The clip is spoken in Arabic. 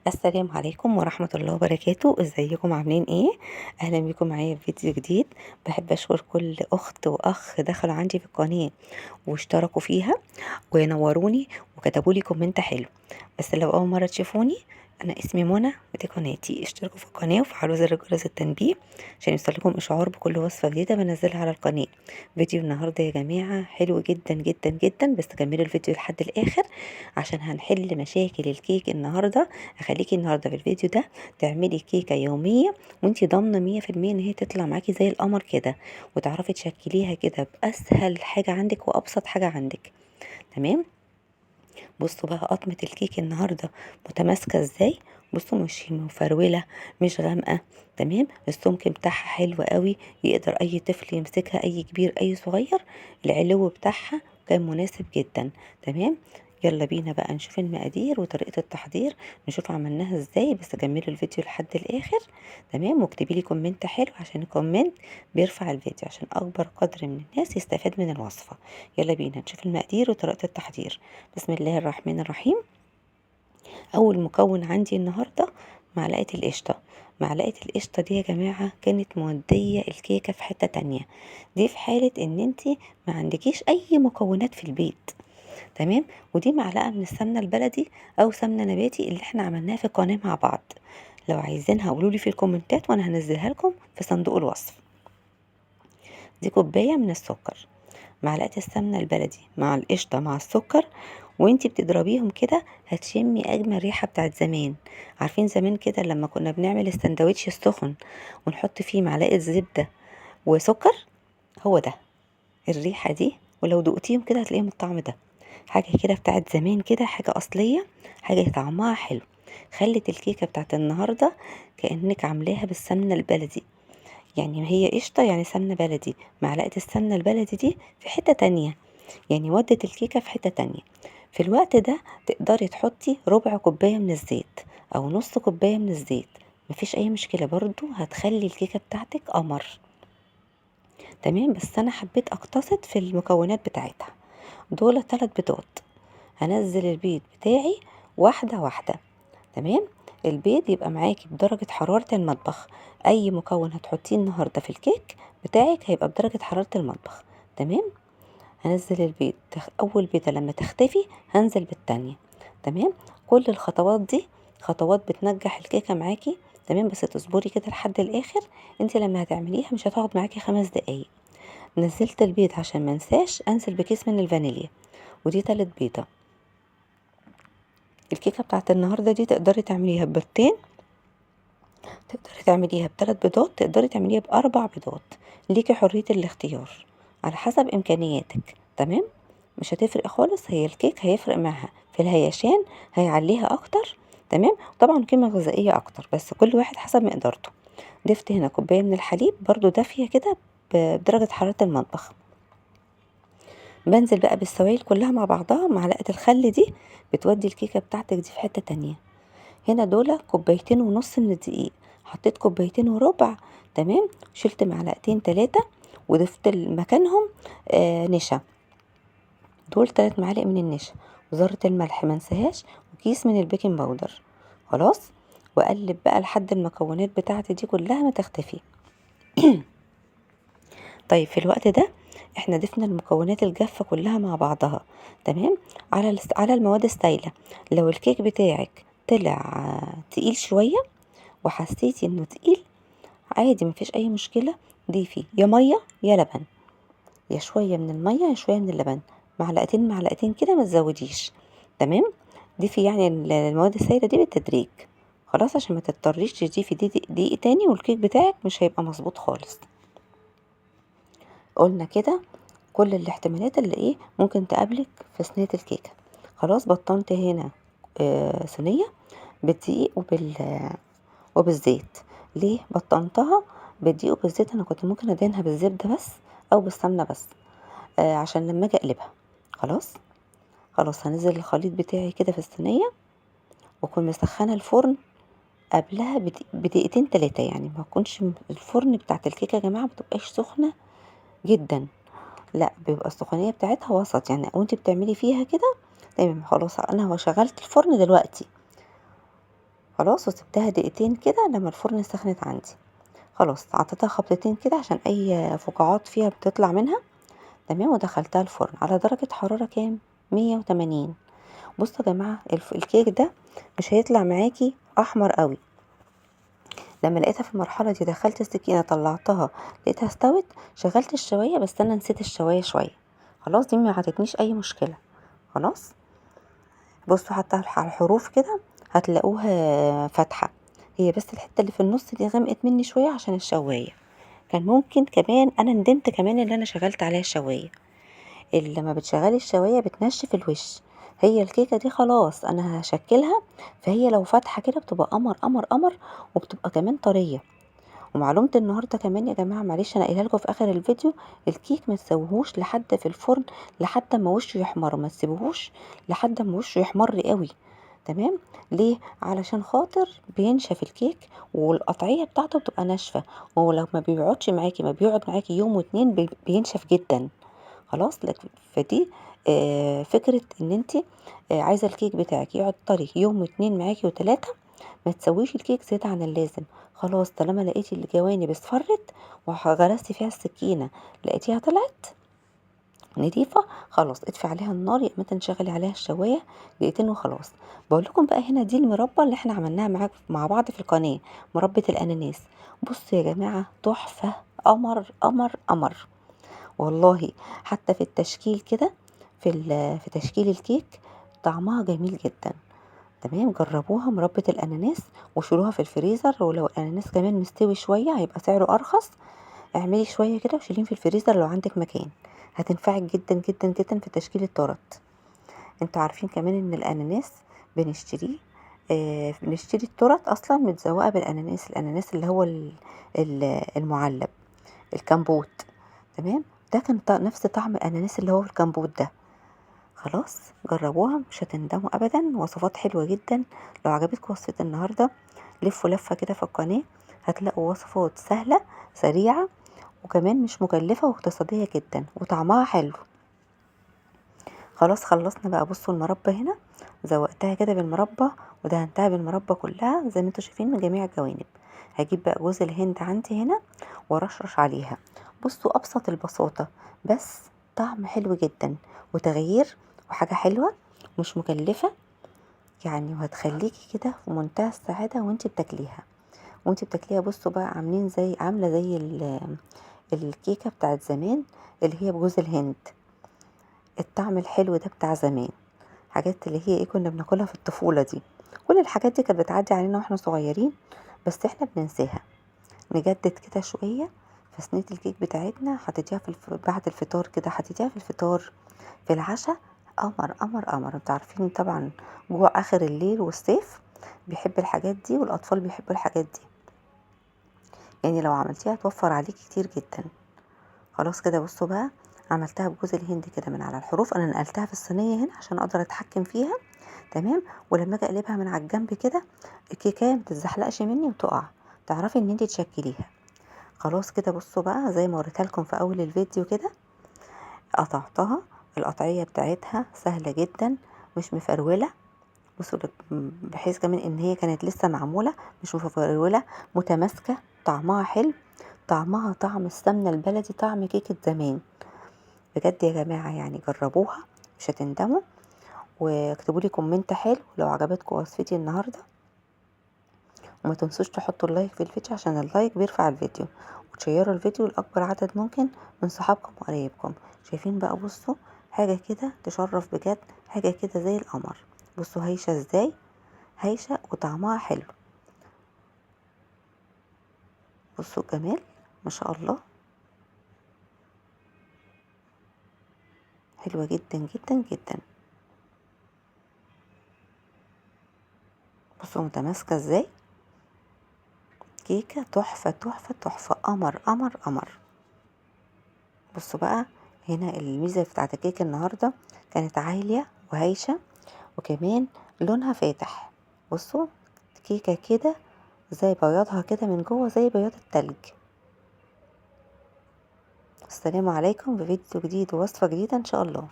السلام عليكم ورحمة الله وبركاته، ازيكم عاملين ايه؟ اهلا بيكم معايا في فيديو جديد. بحب اشكر كل اخت واخ دخلوا عندي في القناة واشتركوا فيها ونوروني وكتبوا لي كومنت حلو. بس لو اول مرة تشوفوني، انا اسمي منى ودي قناتي. اشتركوا في القناة وفعلوا زر جرس التنبيه عشان يوصلكم اشعار بكل وصفة جديدة بنزلها على القناة. فيديو النهاردة يا جماعة حلو جدا جدا جدا، بس كملوا الفيديو لحد الاخر عشان هنحل مشاكل الكيك النهاردة. هخليكي النهاردة في الفيديو ده تعملي كيكة يومية وانتي ضامنة 100% ان هي تطلع معاكي زي القمر كده، وتعرفي تشكليها كده بأسهل حاجة عندك وأبسط حاجة عندك. تمام. بصوا بقى قطمة الكيك النهاردة متماسكة ازاي. بصوا مش مفرولة، مش غامقة. تمام. السمك بتاعها حلو قوي، يقدر اي طفل يمسكها، اي كبير اي صغير. العلو بتاعها كان مناسب جدا. تمام. يلا بينا بقى نشوف المقادير وطريقة التحضير، نشوف عملناها ازاي. بس كملوا الفيديو لحد الاخر. تمام. واكتبي لي كومنت حلو عشان الكومنت بيرفع الفيديو، عشان اكبر قدر من الناس يستفاد من الوصفة. يلا بينا نشوف المقادير وطريقة التحضير. بسم الله الرحمن الرحيم. اول مكون عندي النهارده معلقه القشطه. معلقه القشطه دي يا جماعه كانت موديه الكيكه في حته تانية. دي في حاله ان انتي ما عندكيش اي مكونات في البيت. تمام. ودي معلقه من السمنه البلدي او سمنه نباتي اللي احنا عملناها في القناه مع بعض. لو عايزينها قولولي في الكومنتات وانا هنزلها لكم في صندوق الوصف. دي كوبايه من السكر، معلقة السمنة البلدي مع القشطة مع السكر، وانتي بتضربيهم كده هتشمي اجمل ريحة بتاعت زمان. عارفين زمان كده لما كنا بنعمل السندوتش السخن ونحط فيه معلقة زبدة وسكر؟ هو ده الريحة دي. ولو دقتيهم كده هتلاقيهم الطعم ده. حاجة كده بتاعت زمان كده، حاجة أصلية، حاجة طعمها حلو. خلت الكيكة بتاعت النهاردة كأنك عاملاها بالسمنة البلدي. يعني هي قشطة يعني سمنة بلدي، معلقة السمنة البلدي دي في حتة تانية، يعني ودت الكيكة في حتة تانية. في الوقت ده تقدري تحطي ربع كوباية من الزيت أو نص كوباية من الزيت، مفيش أي مشكلة، برضو هتخلي الكيكة بتاعتك قمر. تمام. بس أنا حبيت أقتصد في المكونات بتاعتها. دول 3 بيضات. هنزل البيض بتاعي واحدة واحدة. تمام. البيض يبقى معاكي بدرجة حرارة المطبخ. اي مكون هتحطيه النهاردة في الكيك بتاعك هيبقى بدرجة حرارة المطبخ. تمام. هنزل البيض، اول بيضة لما تختفي هنزل بالتانية. تمام. كل الخطوات دي خطوات بتنجح الكيكة معاكي. تمام. بس تصبري كده لحد الاخر. انت لما هتعمليها مش هتاخد معاكي 5 دقايق. نزلت البيض عشان منساش انزل بكيس من الفانيليا، ودي 3 بيضة. الكيكة بتاعت النهاردة دي تقدري تعمليها ببيضتين، تقدري تعمليها ب3 بيضات، تقدري تعمليها ب4 بيضات. ليكي حرية الاختيار على حسب امكانياتك. تمام. مش هتفرق خالص، هي الكيك هيفرق معاها في الهيشان، هيعليها اكتر. تمام. طبعا قيمة غذائية اكتر، بس كل واحد حسب مقدرته. ضفت هنا كوباية من الحليب برضو دافية كده بدرجة حرارة المطبخ. بنزل بقى بالسوائل كلها مع بعضها. معلقة الخل دي بتودي الكيكة بتاعتك دي في حتة تانية. هنا دول كوبايتين ونص من الدقيق، حطيت كوبايتين وربع. تمام. شلت معلقتين 3 وضفت مكانهم نشا. دول 3 معالق من النشا، وذرة الملح منساهاش، وكيس من البيكنج باودر. خلاص. واقلب بقى لحد المكونات بتاعتي دي كلها ما تختفي. طيب في الوقت ده احنا ضفنا المكونات الجافة كلها مع بعضها. تمام. على المواد السائلة. لو الكيك بتاعك طلع تقيل شوية وحسيتي انه تقيل، عادي مفيش اي مشكلة. ضيفي يا مية يا لبن، يا شوية من المية يا شوية من اللبن، معلقتين معلقتين كده ما تزوديش. تمام. ضيفي يعني المواد السائلة دي بالتدريج. خلاص عشان ما تضطريش تضيفي دقيق تاني والكيك بتاعك مش هيبقى مظبوط خالص. قلنا كده كل الاحتمالات اللي ايه ممكن تقابلك في صينية الكيكة. خلاص بطنت هنا صينية بالدقيق وبالزيت. ليه بطنتها بالدقيق وبالزيت؟ انا كنت ممكن ادهنها بالزبدة بس او بالسمنة بس عشان لما اجي اقلبها. خلاص. خلاص هنزل الخليط بتاعي كده في الصينية، واكون مسخنة الفرن قبلها بدقيقتين 3. يعني ما تكونش الفرن بتاعت الكيكة يا جماعة متبقاش سخنة جدا، لا بيبقى السخونية بتاعتها وسط يعني، وانت بتعملي فيها كده. تمام. خلاص انا هو شغلت الفرن دلوقتي. خلاص، وسبتها دقيقتين كده لما الفرن سخنت عندي. خلاص عطيتها خبطتين كده عشان اي فقاعات فيها بتطلع منها. تمام، ودخلتها الفرن على درجة حرارة كام؟ 180. بصوا يا جماعة، الكيك ده مش هيطلع معاكي احمر قوي. لما لقيتها في المرحلة دي دخلت السكينة طلعتها، لقيتها استوت، شغلت الشواية، بس انا نسيت الشواية شوية. خلاص دي ما عطتنيش اي مشكلة. خلاص، بصوا حتى على الحروف كده هتلاقوها فاتحة. هي بس الحتة اللي في النص دي غمقت مني شوية عشان الشواية. كان ممكن كمان، انا ندمت كمان ان انا شغلت عليها الشواية. اللي لما بتشغلي الشواية بتنشف الوش. هي الكيكة دي خلاص انا هشكلها، فهي لو فاتحة كده بتبقى قمر قمر قمر، وبتبقى كمان طرية. ومعلومة النهاردة كمان يا جماعة، معلش انا قايلها لكم في اخر الفيديو، الكيك ما تسويهوش لحد في الفرن لحد ما وشه يحمر، ما تسيبوهوش لحد ما وشه يحمر قوي. تمام. ليه؟ علشان خاطر بينشف الكيك، والقطعية بتاعته بتبقى ناشفة، ولو ما بيقعدش معاكي، ما بيقعد معاكي يوم واتنين بينشف جدا. خلاص، لكن فدي فكرة ان انت عايزة الكيك بتاعك يقعد طري يوم واتنين معاكي وتلاتة، ما تسويش الكيك زيادة عن اللازم. خلاص، طالما لقيتي الجوانب اصفرت وغرستي فيها السكينة لقيتيها طلعت نضيفة، خلاص اطفي عليها النار، يا اما تنشغلي عليها الشواية دقيقتين وخلاص. بقول لكم بقى، هنا دي المربى اللي احنا عملناها مع بعض في القناة، مربى الاناناس. بصوا يا جماعة، تحفة، قمر قمر قمر والله. حتى في التشكيل كده، في تشكيل الكيك طعمها جميل جدا. تمام، جربوها مربى الاناناس وشيلوها في الفريزر، ولو الاناناس كمان مستوي شويه هيبقى سعره ارخص. اعملي شويه كده وشيلين في الفريزر لو عندك مكان، هتنفعك جدا جدا جدا في تشكيل التورت. انتوا عارفين كمان ان الاناناس بنشتريه، بنشتري التورت اصلا متزوقه بالاناناس، الاناناس اللي هو المعلب، الكمبوت. تمام، ده كان نفس طعم الاناناس اللي هو الكمبوت ده. خلاص، جربوها مش هتندموا ابدا، وصفات حلوه جدا. لو عجبتكم وصفه النهارده، لفوا لفه كده في القناه، هتلاقوا وصفات سهله سريعه، وكمان مش مكلفه واقتصاديه جدا وطعمها حلو. خلاص خلصنا بقى. بصوا المربى هنا، زوقتها كده بالمربى ودهنتها بالمربى كلها زي ما انتوا شايفين من جميع الجوانب. هجيب بقى جوز الهند عندي هنا ورشرش عليها. بصوا ابسط البساطة، بس طعم حلو جدا وتغيير وحاجة حلوة مش مكلفة يعني، وهتخليكي كده في منتهى السعادة وانتي بتاكليها. بصوا بقى عاملين عاملة زي الكيكة بتاعت زمان اللي هي بجوز الهند، الطعم الحلو ده بتاع زمان. حاجات اللي هي ايه كنا بناكلها في الطفولة دي. كل الحاجات دي كانت بتعدي علينا واحنا صغيرين، بس احنا بننساها. نجدد كده شوية في صينية الكيك بتاعتنا، حطيتيها بعد الفطار كده، حطيتيها في الفطار، في العشاء، قمر قمر قمر. انتوا عارفين طبعا جوع اخر الليل والصيف بيحب الحاجات دي، والاطفال بيحبوا الحاجات دي، يعني لو عملتيها توفر عليكي كتير جدا. خلاص كده، بصوا بقى، عملتها بجوز الهند كده من على الحروف، انا نقلتها في الصينيه هنا عشان اقدر اتحكم فيها. تمام، ولما اجي اقلبها من على الجنب كده، الكيكه ما تتزحلقش مني وتقع، تعرفي ان انت تشكليها. خلاص كده، بصوا بقى زي ما وريتها لكم في اول الفيديو كده، قطعتها. القطعيه بتاعتها سهله جدا، مش مفروله. بصوا بحيث كمان ان هي كانت لسه معموله، مش مفروله، متماسكه، طعمها حلو، طعمها طعم السمنه البلدي، طعم كيكه زمان. بجد يا جماعة يعني جربوها مش هتندموا، واكتبوا لي كومنت حلو لو عجبتكم وصفتي النهاردة. وما تنسوش تحطوا اللايك في الفيديو عشان اللايك بيرفع الفيديو، وتشيروا الفيديو لأكبر عدد ممكن من صحابكم وقرايبكم. شايفين بقى؟ بصوا حاجة كده تشرف بجد، حاجة كده زي القمر. بصوا هايشة ازاي، هايشة وطعمها حلو. بصوا الجمال، ما شاء الله، حلوة جدا جدا جدا. بصوا متماسكة ازاي، كيكة تحفة تحفة تحفة، قمر قمر قمر. بصوا بقى، هنا الميزة بتاعت الكيكة النهاردة كانت عالية وهايشة، وكمان لونها فاتح. بصوا كيكة كده زي بياضها كده من جوه زي بياض التلج. السلام عليكم، بفيديو جديد ووصفة جديدة ان شاء الله.